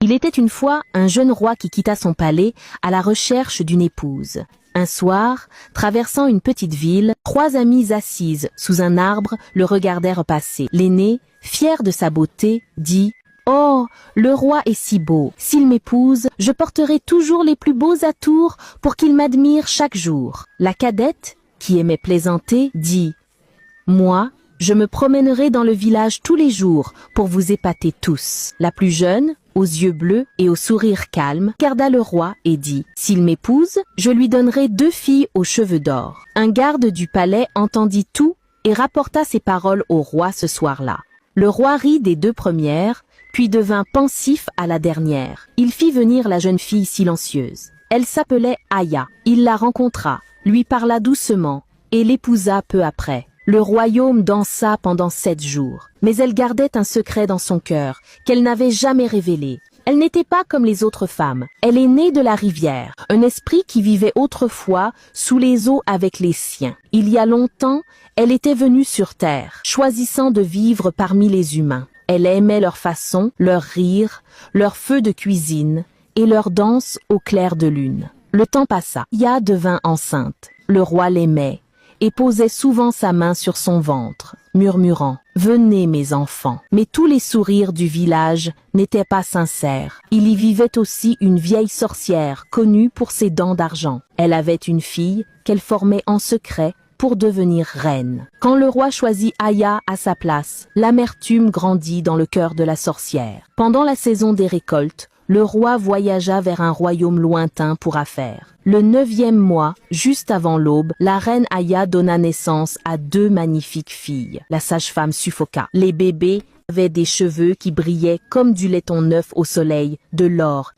Il était une fois un jeune roi qui quitta son palais à la recherche d'une épouse. Un soir, traversant une petite ville, 3 amies assises sous un arbre le regardèrent passer. L'aîné, fier de sa beauté, dit « Oh, le roi est si beau. S'il m'épouse, je porterai toujours les plus beaux atours pour qu'il m'admire chaque jour. » La cadette, qui aimait plaisanter, dit « Moi, je me promènerai dans le village tous les jours pour vous épater tous. » La plus jeune, aux yeux bleus et au sourire calme, regarda le roi et dit « S'il m'épouse, je lui donnerai 2 filles aux cheveux d'or. » Un garde du palais entendit tout et rapporta ces paroles au roi ce soir-là. Le roi rit des 2 premières, puis devint pensif à la dernière. Il fit venir la jeune fille silencieuse. Elle s'appelait Aya. Il la rencontra, lui parla doucement et l'épousa peu après. Le royaume dansa pendant 7 jours, mais elle gardait un secret dans son cœur qu'elle n'avait jamais révélé. Elle n'était pas comme les autres femmes. Elle est née de la rivière, un esprit qui vivait autrefois sous les eaux avec les siens. Il y a longtemps, elle était venue sur terre, choisissant de vivre parmi les humains. Elle aimait leur façon, leur rire, leur feu de cuisine et leur danse au clair de lune. Le temps passa. Aya devint enceinte. Le roi l'aimait et posait souvent sa main sur son ventre, murmurant « Venez mes enfants ». Mais tous les sourires du village n'étaient pas sincères. Il y vivait aussi une vieille sorcière connue pour ses dents d'argent. Elle avait une fille qu'elle formait en secret pour devenir reine. Quand le roi choisit Aya à sa place, l'amertume grandit dans le cœur de la sorcière. Pendant la saison des récoltes, le roi voyagea vers un royaume lointain pour affaires. Le 9e mois, juste avant l'aube, la reine Aya donna naissance à 2 magnifiques filles. La sage-femme suffoqua. Les bébés avaient des cheveux qui brillaient comme du laiton neuf au soleil, de l'or,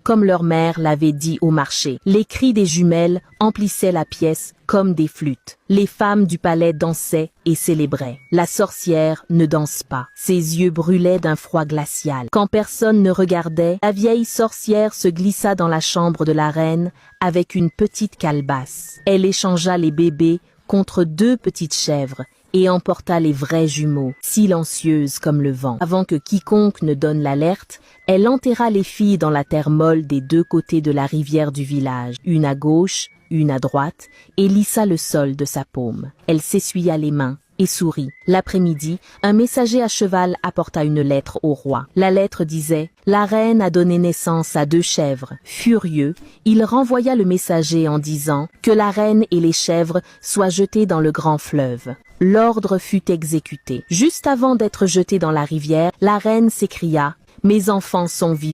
comme leur mère l'avait dit au marché. Les cris des jumelles emplissaient la pièce comme des flûtes. Les femmes du palais dansaient et célébraient. La sorcière ne danse pas. Ses yeux brûlaient d'un froid glacial. Quand personne ne regardait, la vieille sorcière se glissa dans la chambre de la reine avec une petite calebasse. Elle échangea les bébés contre 2 petites chèvres et emporta les vrais jumeaux, silencieuses comme le vent. Avant que quiconque ne donne l'alerte, elle enterra les filles dans la terre molle des 2 côtés de la rivière du village, une à gauche, une à droite, et lissa le sol de sa paume. Elle s'essuya les mains et sourit. L'après-midi, un messager à cheval apporta une lettre au roi. La lettre disait « La reine a donné naissance à 2 chèvres. » Furieux, il renvoya le messager en disant que la reine et les chèvres soient jetées dans le grand fleuve. L'ordre fut exécuté. Juste avant d'être jetée dans la rivière, la reine s'écria « Mes enfants sont vivants. »